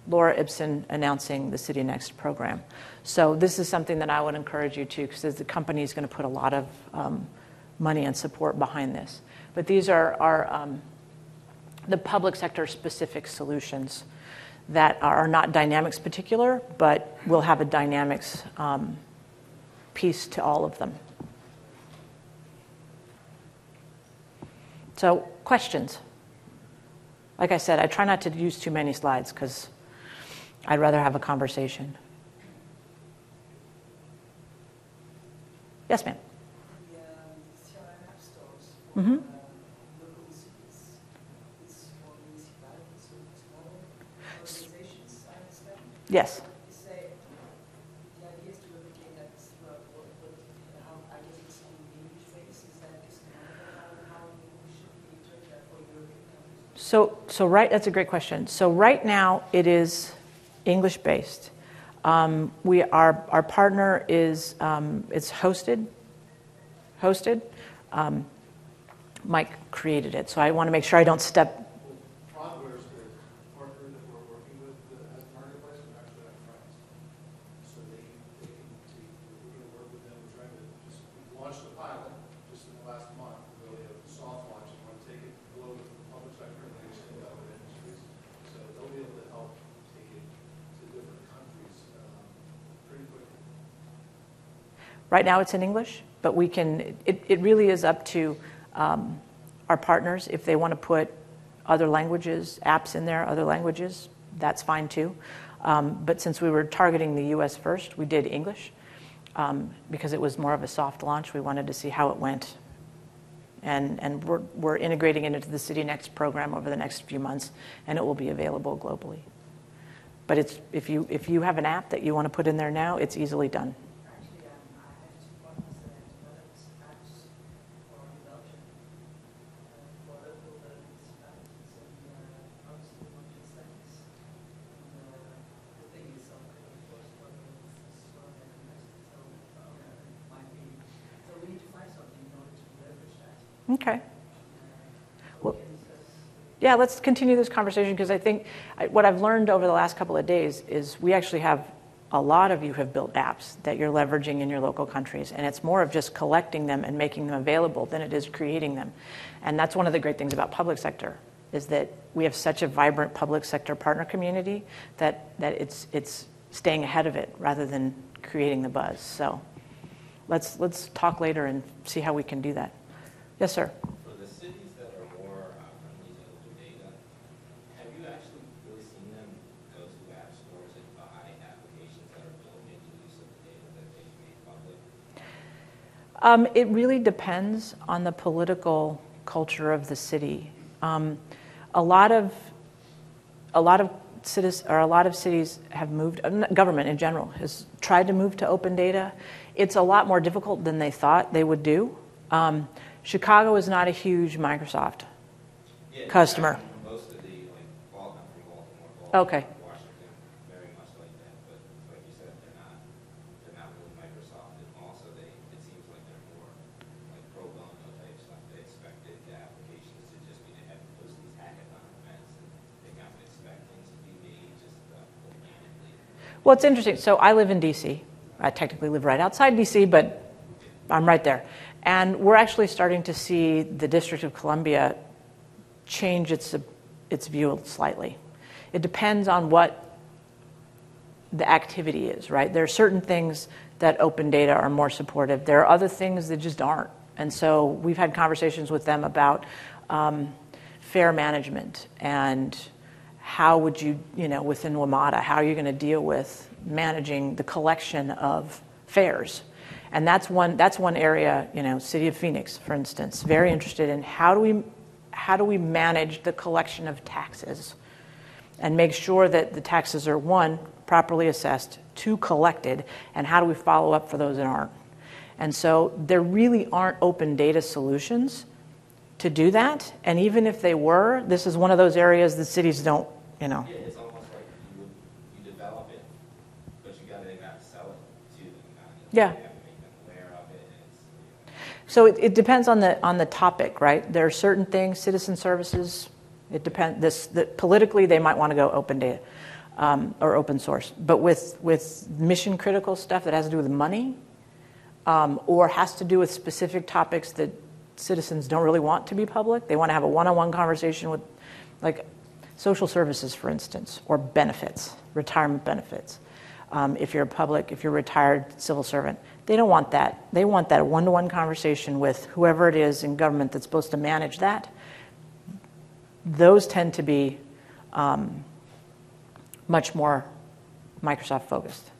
Laura Ibsen announcing the City Next program. So this is something that I would encourage you to, because the company is going to put a lot of money and support behind this. But these are the public sector specific solutions that are not Dynamics particular, but will have a Dynamics piece to all of them. So questions? Like I said, I try not to use too many slides because I'd rather have a conversation. Yes, ma'am. The CRM app stores for Mm-hmm. local cities is for municipalities, so small organizations, I understand. Yes. You say the idea is to replicate that throughout the world, but how, I guess it's on the English base, is that just how we should be doing that for European countries? That's a great question. So right now it is English based. Our partner is it's hosted. Mike created it, so I want to make sure I don't step. Fraudware is the partner that we're working with as Marketplace. We actually have friends, so we're going to work with them. We're trying to just launch the pilot just in the last month. Really a soft launch, and want to take it global to the public sector and then extend to other industries. So they'll be able to help take it to different countries pretty quickly. Right now it's in English, but we can. It really is up to our partners. If they want to put other languages, apps in there, other languages, that's fine too. But since we were targeting the U.S. first, we did English because it was more of a soft launch. We wanted to see how it went. And we're integrating it into the City Next program over the next few months, and it will be available globally. But it's if you have an app that you want to put in there now, it's easily done. Actually, I have two partners that develop apps for Belgium, for local Okay. Well, yeah, let's continue this conversation because I think what I've learned over the last couple of days is we actually have a lot of you have built apps that you're leveraging in your local countries, and it's more of just collecting them and making them available than it is creating them. And that's one of the great things about public sector is that we have such a vibrant public sector partner community that it's staying ahead of it rather than creating the buzz. So let's talk later and see how we can do that. Yes, sir. For the cities that are more friendly to open data, have you actually really seen them go to app stores and buy applications that are built making use of the data that they've made public? It really depends on the political culture of the city. A lot of cities have moved. Government in general has tried to move to open data. It's a lot more difficult than they thought they would do. Chicago is not a huge Microsoft customer. Most of the Baltimore, Okay. Washington, very much like that. But like you said, they're not really Microsoft. And also, it seems like they're more like pro bono type stuff. They expected the applications to just be to have those these hackathon events, and they kind of expect things to be made just organically. Well, it's interesting. So I live in D.C. I technically live right outside D.C., but I'm right there. And we're actually starting to see the District of Columbia change its view slightly. It depends on what the activity is, right? There are certain things that open data are more supportive. There are other things that just aren't. And so we've had conversations with them about fair management and how would you, within WMATA, how are you going to deal with managing the collection of fares? And that's one area, City of Phoenix, for instance, very interested in how do we manage the collection of taxes and make sure that the taxes are, one, properly assessed, two, collected, and how do we follow up for those that aren't? And so there really aren't open data solutions to do that. And even if they were, this is one of those areas that cities don't, Yeah, it's almost like you develop it, but you got to sell it to them. Yeah. You have to make them aware of it. So it depends on the topic, right? There are certain things, citizen services. It depends. Politically, they might want to go open data or open source, but with mission critical stuff that has to do with money or has to do with specific topics that citizens don't really want to be public. They want to have a one-on-one conversation with, like, social services, for instance, or benefits, retirement benefits. If you're a retired civil servant, they don't want that. They want that one-to-one conversation with whoever it is in government that's supposed to manage that. Those tend to be much more Microsoft focused.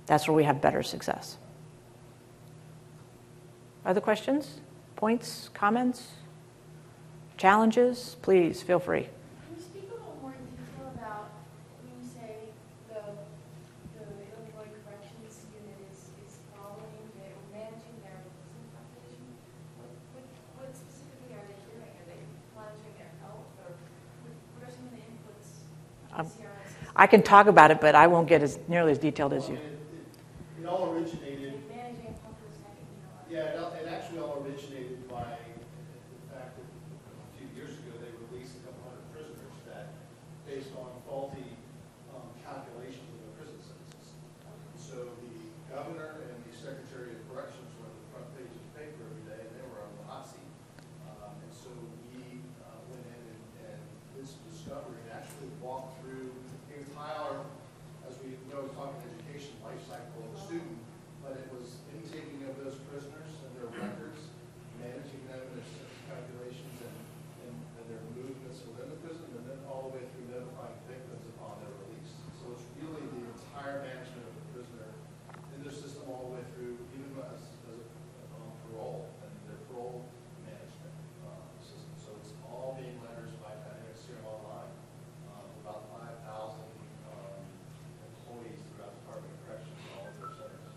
That's where we have better success. Other questions, points, comments, challenges? Please feel free. Can you speak a little more in detail about when you say the Illinois Corrections Unit is following, they're managing their prison population? What specifically are they doing? Are they monitoring their health, or what are some of the inputs to the CRM system? I can talk about it, but I won't get nearly as detailed as you. It all originated. Managing health for a second, Yeah, it actually all originated by the fact that a few years ago they released a couple hundred prisoners that, based on faulty calculations of the prison census. So the governor and the secretary of corrections were on the front page of the paper every day, and they were on the hot seat. And so we went in and did some discovery and actually walked through the entire, as we know, talking education life cycle of a student, but it was intaking of those prisoners and their records, managing them, their census calculations, and their movements within the prison, and then all the way through notifying victims upon their release. So it's really the entire management of the prisoner in their system all the way through, even as on parole, and their parole management system. So it's all being leveraged by Dynamics CRM Online. About 5,000 employees throughout the Department of Corrections and all of their centers.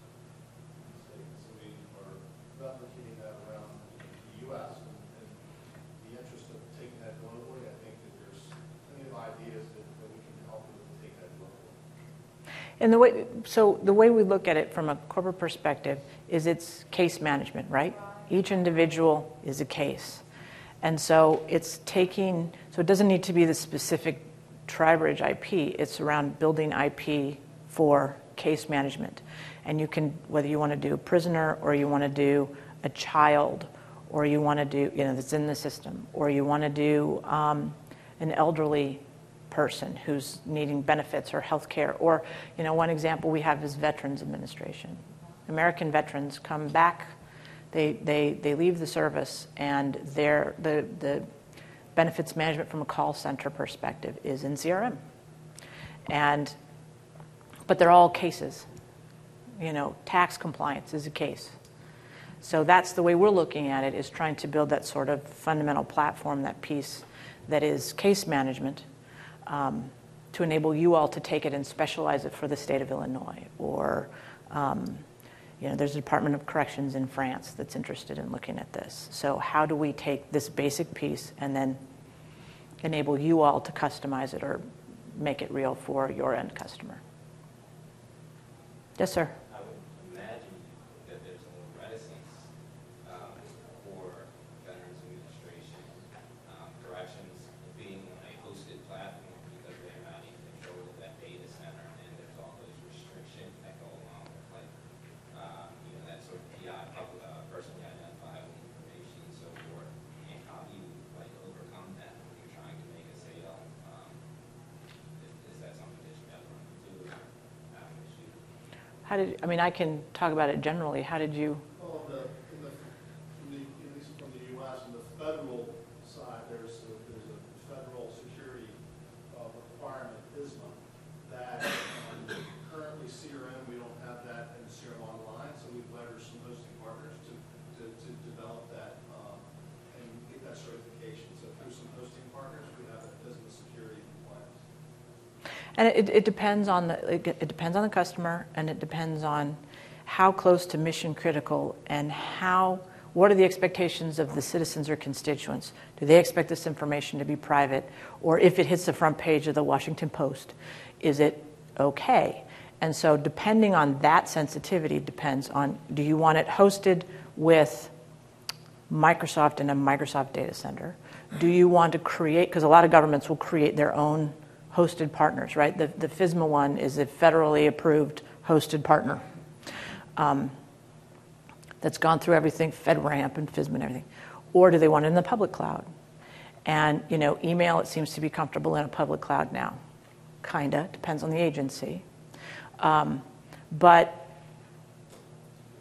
So we are replicating that around the U.S. And the interest of taking that globally, I think that there's plenty of ideas that we can help with to take that globally. And the way we look at it from a corporate perspective is it's case management, right? Each individual is a case. And so it doesn't need to be the specific Tribridge IP. It's around building IP for case management. And you can, whether you want to do a prisoner or you want to do a child, or you want to do, that's in the system, or you want to do an elderly person who's needing benefits or health care. Or, one example we have is Veterans Administration. American veterans come back, they leave the service, and the benefits management from a call center perspective is in CRM. But they're all cases. Tax compliance is a case. So that's the way we're looking at it, is trying to build that sort of fundamental platform, that piece that is case management, to enable you all to take it and specialize it for the state of Illinois. Or, there's a Department of Corrections in France that's interested in looking at this. So how do we take this basic piece and then enable you all to customize it or make it real for your end customer? Yes, sir. I would imagine that there's a little reticence for Veterans Administration, corrections being on a hosted platform because they're not in control of that data center, and there's all those restrictions that go along with that sort of PI, personally identifiable information and so forth. And how do you overcome that when you're trying to make a sale? Is that something that you guys run into? I can talk about it generally. How did you? Well, at least from the U.S. on the federal side, there's a federal security requirement, FISMA, that currently CRM, we don't have that in CRM Online, so we've leveraged some hosting partners to develop that and get that certification. So through some hosting partners, we have that FISMA security compliance. And it depends on the customer, and it depends on how close to mission critical and what are the expectations of the citizens or constituents. Do they expect this information to be private? Or if it hits the front page of the Washington Post, is it okay? And so depending on that sensitivity depends on, do you want it hosted with Microsoft in a Microsoft data center? Do you want to create, because a lot of governments will create their own hosted partners, right? The FISMA one is a federally approved hosted partner that's gone through everything, FedRAMP and FISMA and everything. Or do they want it in the public cloud? And, email, it seems to be comfortable in a public cloud now. Kinda, depends on the agency. But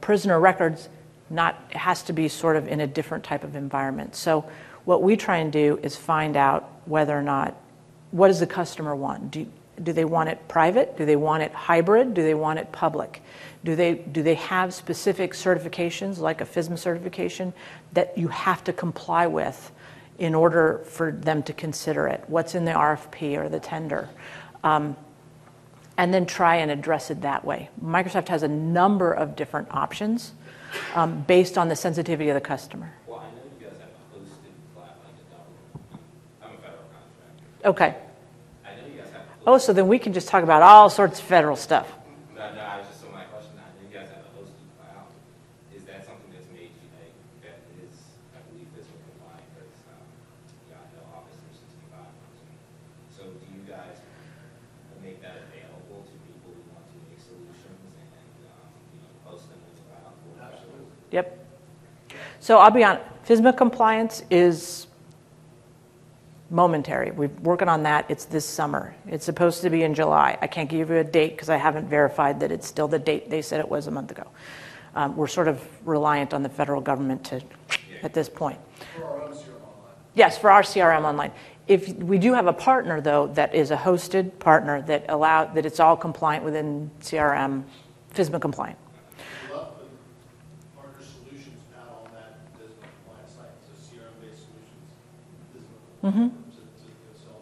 prisoner records, it has to be sort of in a different type of environment. So what we try and do is find out whether or not, what does the customer want? Do they want it private? Do they want it hybrid? Do they want it public? Do they have specific certifications, like a FISMA certification, that you have to comply with in order for them to consider it? What's in the RFP or the tender? And then try and address it that way. Microsoft has a number of different options based on the sensitivity of the customer. Well, I know you guys have a hosted flat like the government. I'm a federal contractor. Okay. I know you guys have Oh, so then we can just talk about all sorts of federal stuff. No, I was just, so my question, I know you guys have a hosted cloud. Is that something that's made you that is, I believe, FISMA compliant, because I know Office 365. So do you guys make that available to people who want to make solutions and post them in the cloud? Absolutely. Yep. So I'll be honest, FISMA compliance is momentary. We're working on that. It's this summer. It's supposed to be in July. I can't give you a date because I haven't verified that it's still the date they said it was a month ago. We're sort of reliant on the federal government at this point. For our own CRM Online. Yes, for our CRM Online. If we do have a partner, though, that is a hosted partner that it's all compliant within CRM, FISMA compliant. We love the partner solutions out on that FISMA compliant site. So CRM-based solutions, FISMA to sell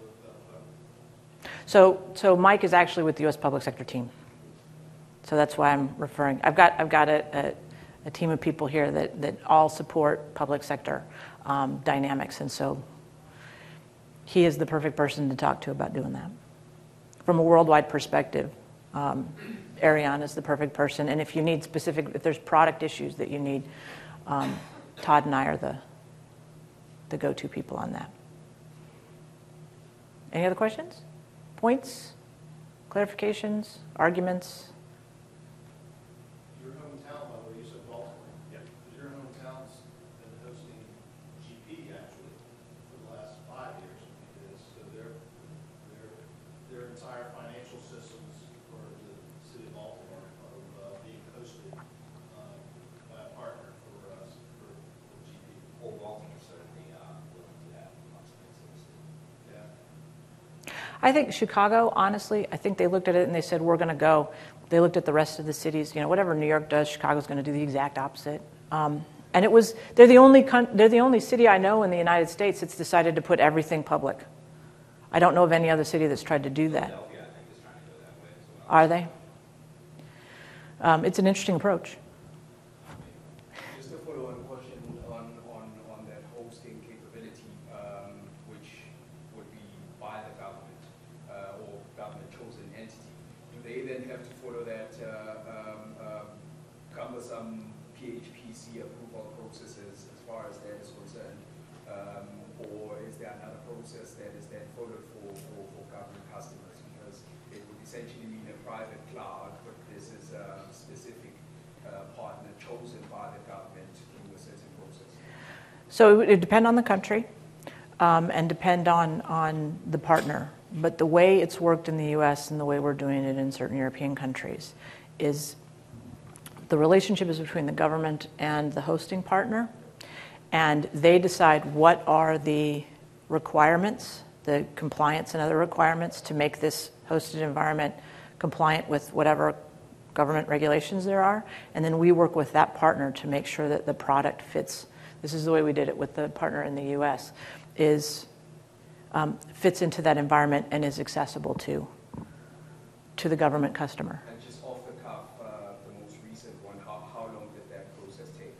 the So Mike is actually with the U.S. Public Sector team. So that's why I'm referring. I've got a team of people here that all support public sector dynamics, and so he is the perfect person to talk to about doing that. From a worldwide perspective, Ariane is the perfect person, and if you need if there's product issues that you need, Todd and I are the go-to people on that. Any other questions? Points? Clarifications? Arguments? Your hometown, by the way, you said Baltimore. Yeah. Because your hometown's been hosting GP actually for the last 5 years. So their entire financial systems for the city of Baltimore are being hosted by a partner for us for GP. Well, Baltimore certainly willing to have much things. Yeah. I think Chicago, honestly, I think they looked at it and they said, we're going to go. They looked at the rest of the cities. Whatever New York does, Chicago's going to do the exact opposite. And they're the only city I know in the United States that's decided to put everything public. I don't know of any other city that's tried to do that. Philadelphia, I think, is trying to go that way as well. Are they? It's an interesting approach. Just a follow-on question on that hosting capability, which would be by the government or government-chosen entity. Do they then have to follow that cumbersome PHPC approval processes as far as that is concerned? Or is there another process that is then followed for government customers? Because it would essentially mean a private cloud, but this is a specific partner chosen by the government through a certain process. So it would depend on the country and depend on the partner. But the way it's worked in the U.S. and the way we're doing it in certain European countries is the relationship is between the government and the hosting partner, and they decide what are the requirements, the compliance and other requirements to make this hosted environment compliant with whatever government regulations there are, and then we work with that partner to make sure that the product fits. This is the way we did it with the partner in the U.S., fits into that environment and is accessible to the government customer. And just off the cuff, the most recent one, how long did that process take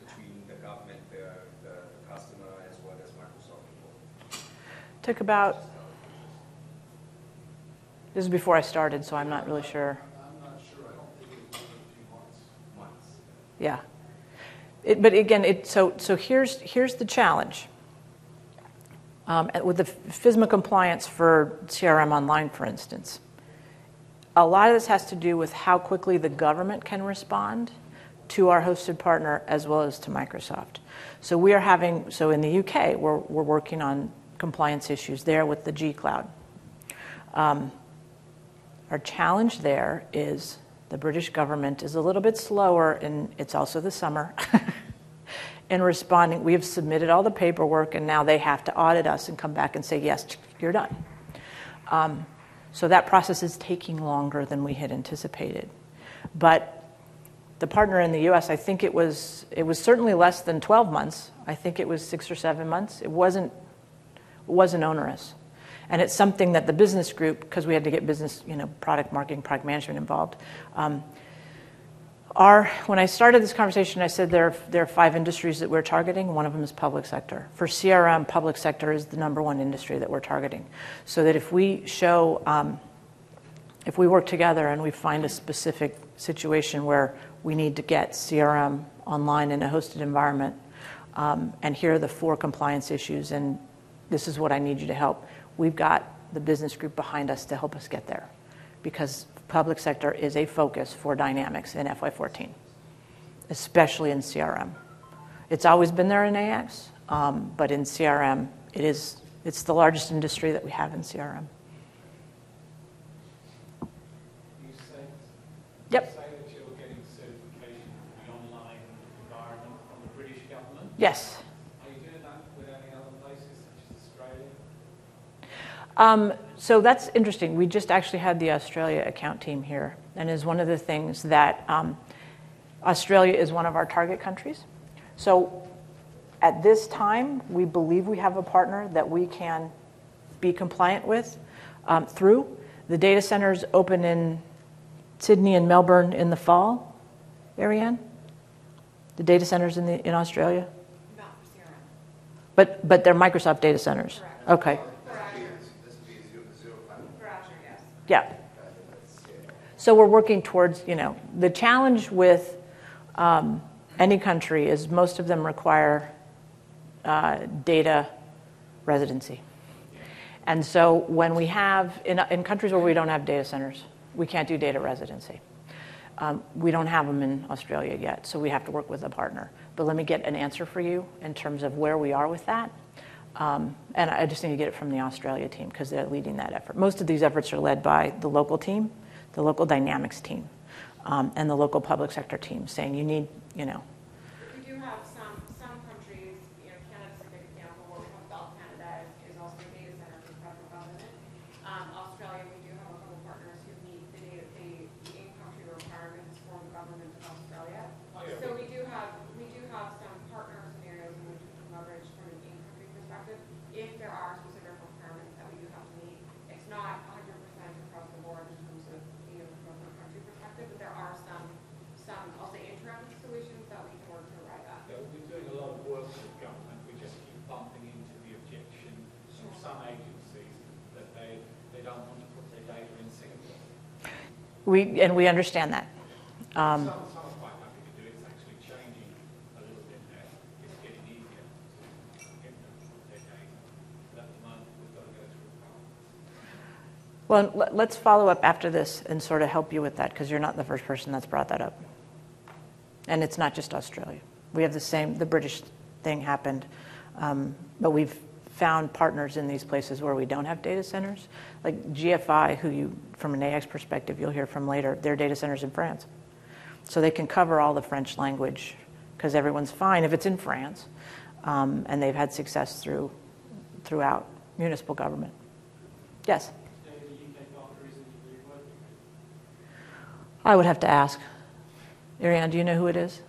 between the government, the customer, as well as Microsoft? Took about, this is before I started, so I'm not really sure. I'm not sure. I don't think it was more than a few months. Yeah. But again, so here's the challenge. With the FISMA compliance for CRM Online, for instance, a lot of this has to do with how quickly the government can respond to our hosted partner as well as to Microsoft. So in the UK, we're working on compliance issues there with the G Cloud. Our challenge there is the British government is a little bit slower, and it's also the summer, in responding. We have submitted all the paperwork, and now they have to audit us and come back and say, yes, you're done. So that process is taking longer than we had anticipated. But the partner in the U.S., I think it was certainly less than 12 months. I think it was 6 or 7 months. It wasn't onerous. And it's something that the business group, because we had to get business, product marketing, product management involved. When I started this conversation, I said there are 5 industries that we're targeting. One of them is public sector. For CRM, public sector is the number 1 industry that we're targeting. So that if we work together and we find a specific situation where we need to get CRM online in a hosted environment, and here are the 4 compliance issues, and this is what I need you to help, we've got the business group behind us to help us get there, because public sector is a focus for Dynamics in FY14, especially in CRM. It's always been there in AX, but in CRM, it's the largest industry that we have in CRM. Yep. You say that you're getting certification for the online environment from the British government. Yes. Are you doing that with any other places, such as Australia? So that's interesting. We just actually had the Australia account team here, and is one of the things that Australia is one of our target countries. So at this time, we believe we have a partner that we can be compliant with through. The data centers open in Sydney and Melbourne in the fall. Ariane? The data centers in Australia? Not for CRM. But they're Microsoft data centers. Correct. Okay. Yeah. So we're working towards, the challenge with Any country, is most of them require data residency. And so when we have, in countries where we don't have data centers, we can't do data residency. We don't have them in Australia yet, so we have to work with a partner. But let me get an answer for you in terms of where we are with that. And I just need to get it from the Australia team because they're leading that effort. Most of these efforts are led by the local team, the local dynamics team, and the local public sector team saying you need, We do have some countries, Canada's a good example, where we have Bell Canada is also a data center for the federal government. Australia, we do have a couple partners who meet the in-country requirements for the government of Australia. So we do have some partner scenarios in which we can leverage from an in-country perspective if there are specific requirements that we do have to meet. It's not 100% across the board in terms of from a country perspective, but there are some I'll say interim solutions that we can work to arrive at. Yeah, we're doing a lot of work with government. We just keep bumping into the objection from some agencies that they don't want to put their data in Singapore. We understand that. Some are quite happy to do it. It's actually changing a little bit there. It's getting easier to get them to put their data. But at the moment, we've got to go through Parliament. Well, let's follow up after this and sort of help you with that because you're not the first person that's brought that up. And it's not just Australia. We have the British thing happened, but we've found partners in these places where we don't have data centers. Like GFI, who from an AX perspective, you'll hear from later, their data centers in France. So they can cover all the French language because everyone's fine if it's in France. And they've had success throughout municipal government. Yes? I would have to ask. Ariane, do you know who it is?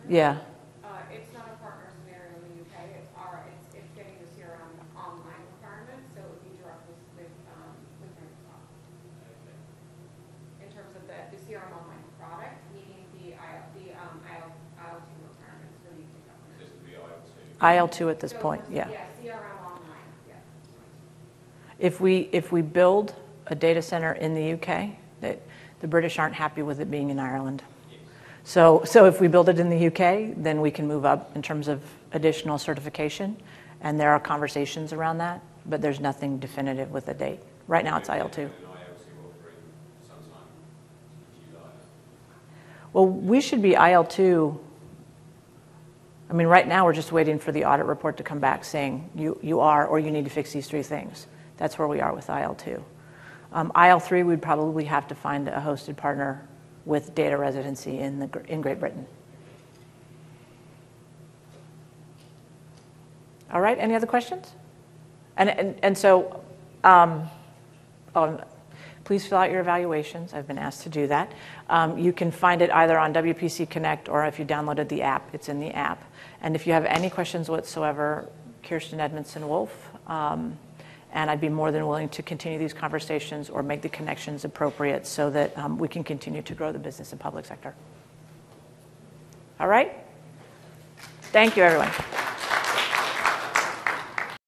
Yeah. It's not a partner scenario in the UK. It's getting the CRM online requirements, so it would be direct with Microsoft. In terms of the CRM online product, meeting the IL2 requirements for the UK government. This would be IL2. IL2 at this point, yeah. Yeah, CRM online, yeah. If we build a data center in the UK, the British aren't happy with it being in Ireland. So if we build it in the UK, then we can move up in terms of additional certification, and there are conversations around that, but there's nothing definitive with a date. Right now it's IL2. Well, we should be IL2. I mean, right now we're just waiting for the audit report to come back saying you are or you need to fix these 3 things. That's where we are with IL2. IL3, we'd probably have to find a hosted partner with data residency in Great Britain. All right, any other questions? And so, please fill out your evaluations. I've been asked to do that. You can find it either on WPC Connect or if you downloaded the app, it's in the app. And if you have any questions whatsoever, Kirsten Edmondson-Wolf, and I'd be more than willing to continue these conversations or make the connections appropriate so that we can continue to grow the business and public sector. All right? Thank you, everyone.